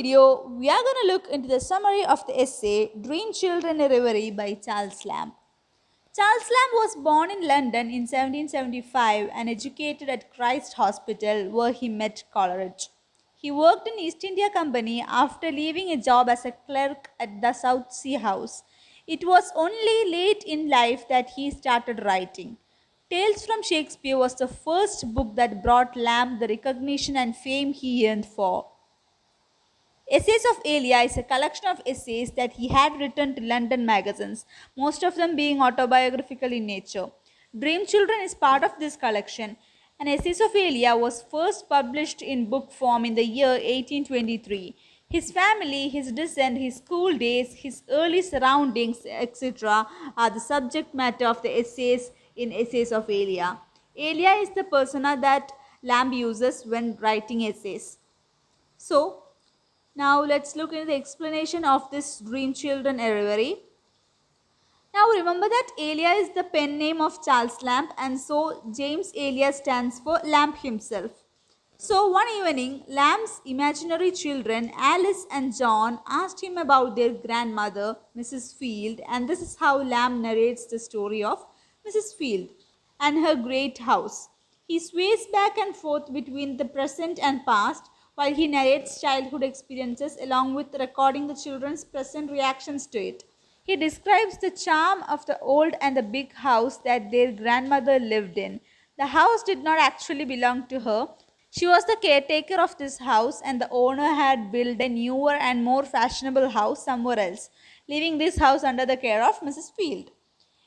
video, we are going to look into the summary of the essay Dream Children a Reverie by Charles Lamb. Charles Lamb was born in London in 1775 and educated at Christ Hospital where he met Coleridge. He worked in East India Company after leaving a job as a clerk at the South Sea House. It was only late in life that he started writing. Tales from Shakespeare was the first book that brought Lamb the recognition and fame he yearned for. Essays of Elia is a collection of essays that he had written to London magazines, most of them being autobiographical in nature. Dream Children is part of this collection, and Essays of Elia was first published in book form in the year 1823. His family, his descent, his school days, his early surroundings, etc., are the subject matter of the essays in Essays of Elia. Elia is the persona that Lamb uses when writing essays. So, now let's look into the explanation of this Dream Children a Reverie. Now remember that Elia is the pen name of Charles Lamb, and so James Elia stands for Lamb himself. So one evening, Lamb's imaginary children Alice and John asked him about their grandmother, Mrs. Field, and this is how Lamb narrates the story of Mrs. Field and her great house. He sways back and forth between the present and past while he narrates childhood experiences along with recording the children's present reactions to it. He describes the charm of the old and the big house that their grandmother lived in. The house did not actually belong to her. She was the caretaker of this house, and the owner had built a newer and more fashionable house somewhere else, leaving this house under the care of Mrs. Field.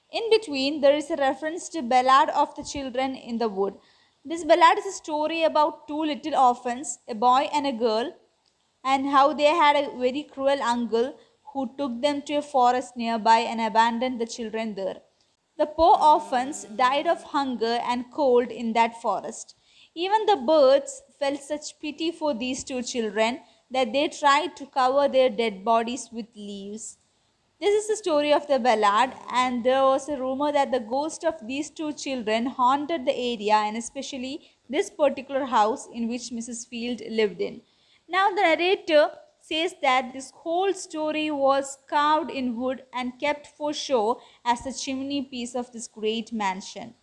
In between, there is a reference to Ballad of the Children in the Wood. This ballad is a story about two little orphans, a boy and a girl, and how they had a very cruel uncle who took them to a forest nearby and abandoned the children there. The poor orphans died of hunger and cold in that forest. Even the birds felt such pity for these two children that they tried to cover their dead bodies with leaves. This is the story of the ballad, and there was a rumor that the ghost of these two children haunted the area and especially this particular house in which Mrs. Field lived in. Now, the narrator says that this whole story was carved in wood and kept for show as the chimney piece of this great mansion.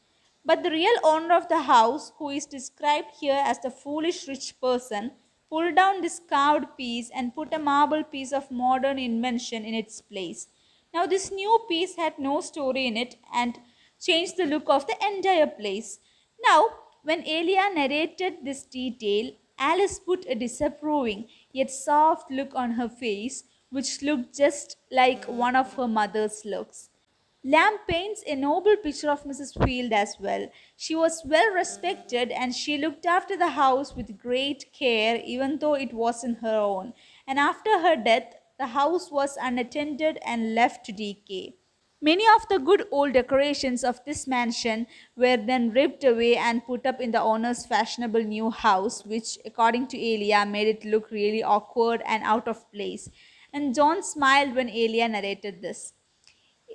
But the real owner of the house, who is described here as the foolish rich person, pulled down this carved piece and put a marble piece of modern invention in its place. Now, this new piece had no story in it and changed the look of the entire place. Now, when Elia narrated this detail, Alice put a disapproving yet soft look on her face, which looked just like one of her mother's looks. Lamb paints a noble picture of Mrs. Field as well. She was well respected and she looked after the house with great care, even though it wasn't her own. And after her death, the house was unattended and left to decay. Many of the good old decorations of this mansion were then ripped away and put up in the owner's fashionable new house, which, according to Elia, made it look really awkward and out of place. And John smiled when Elia narrated this.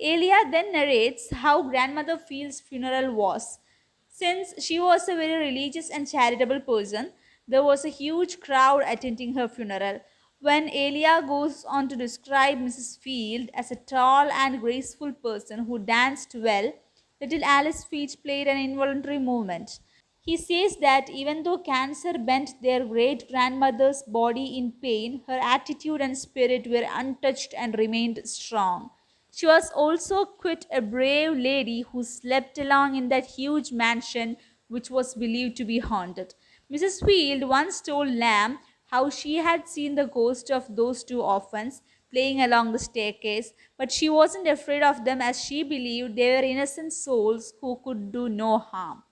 Elia then narrates how grandmother Field's funeral was. Since she was a very religious and charitable person, there was a huge crowd attending her funeral. When Elia goes on to describe Mrs. Field as a tall and graceful person who danced well, little Alice's feet played an involuntary movement. He says that even though cancer bent their great grandmother's body in pain, her attitude and spirit were untouched and remained strong. She was also quite a brave lady who slept along in that huge mansion which was believed to be haunted. Mrs. Field once told Lamb how she had seen the ghost of those two orphans playing along the staircase, but she wasn't afraid of them as she believed they were innocent souls who could do no harm.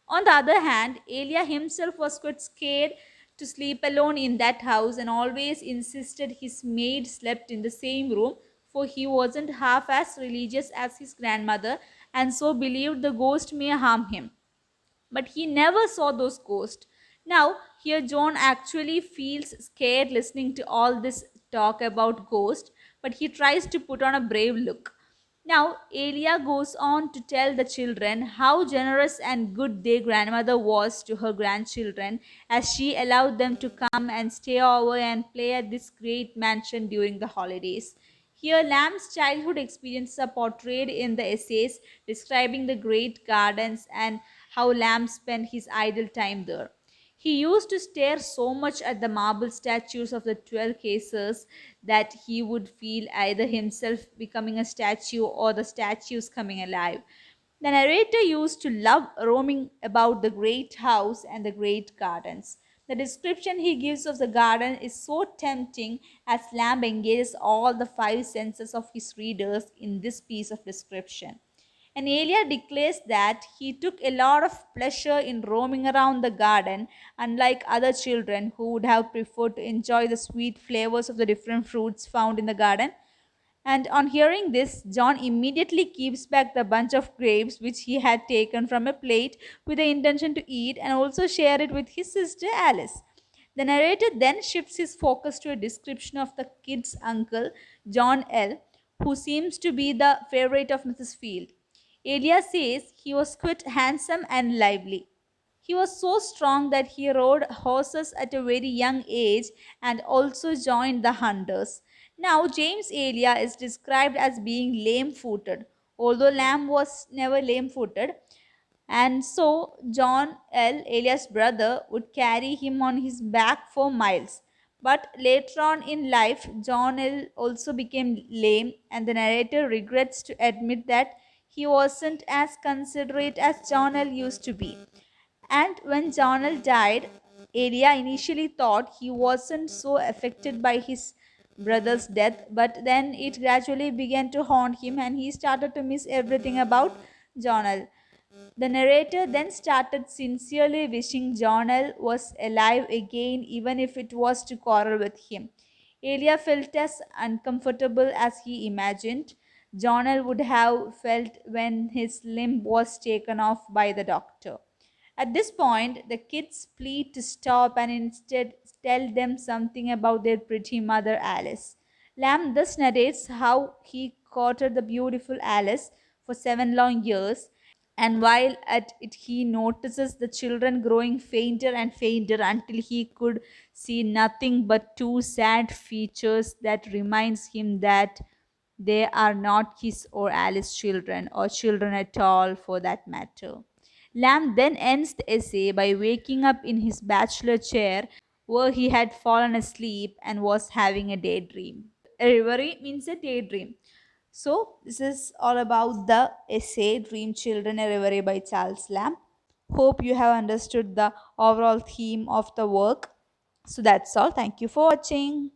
On the other hand, Elia himself was quite scared to sleep alone in that house and always insisted his maid slept in the same room, for he wasn't half as religious as his grandmother and so believed the ghost may harm him. But he never saw those ghosts. Now, here John actually feels scared listening to all this talk about ghosts, but he tries to put on a brave look. Now, Elia goes on to tell the children how generous and good their grandmother was to her grandchildren as she allowed them to come and stay over and play at this great mansion during the holidays. Here, Lamb's childhood experiences are portrayed in the essays describing the great gardens and how Lamb spent his idle time there. He used to stare so much at the marble statues of the 12 cases that he would feel either himself becoming a statue or the statues coming alive. The narrator used to love roaming about the great house and the great gardens. The description he gives of the garden is so tempting as Lamb engages all the five senses of his readers in this piece of description. And Elia declares that he took a lot of pleasure in roaming around the garden, unlike other children who would have preferred to enjoy the sweet flavors of the different fruits found in the garden. And on hearing this, John immediately keeps back the bunch of grapes which he had taken from a plate with the intention to eat and also share it with his sister Alice. The narrator then shifts his focus to a description of the kid's uncle, John L., who seems to be the favorite of Mrs. Field. Elia says he was quite handsome and lively. He was so strong that he rode horses at a very young age and also joined the hunters. Now, James Elia is described as being lame footed, although Lamb was never lame footed. And so, John L., Elias' brother, would carry him on his back for miles. But later on in life, John L. also became lame, and the narrator regrets to admit that he wasn't as considerate as John L. used to be. And when Jonel died, Elia initially thought he wasn't so affected by his brother's death, but then it gradually began to haunt him and he started to miss everything about Jonel. The narrator then started sincerely wishing Jonel was alive again, even if it was to quarrel with him. Elia felt as uncomfortable as he imagined Jonel would have felt when his limb was taken off by the doctor. At this point, the kids plead to stop and instead tell them something about their pretty mother Alice. Lamb thus narrates how he courted the beautiful Alice for 7 long years, and while at it he notices the children growing fainter and fainter until he could see nothing but two sad features that reminds him that they are not his or Alice's children, or children at all for that matter. Lamb then ends the essay by waking up in his bachelor chair where he had fallen asleep and was having a daydream. A reverie means a daydream. So, this is all about the essay Dream Children, a Reverie by Charles Lamb. Hope you have understood the overall theme of the work. So, that's all. Thank you for watching.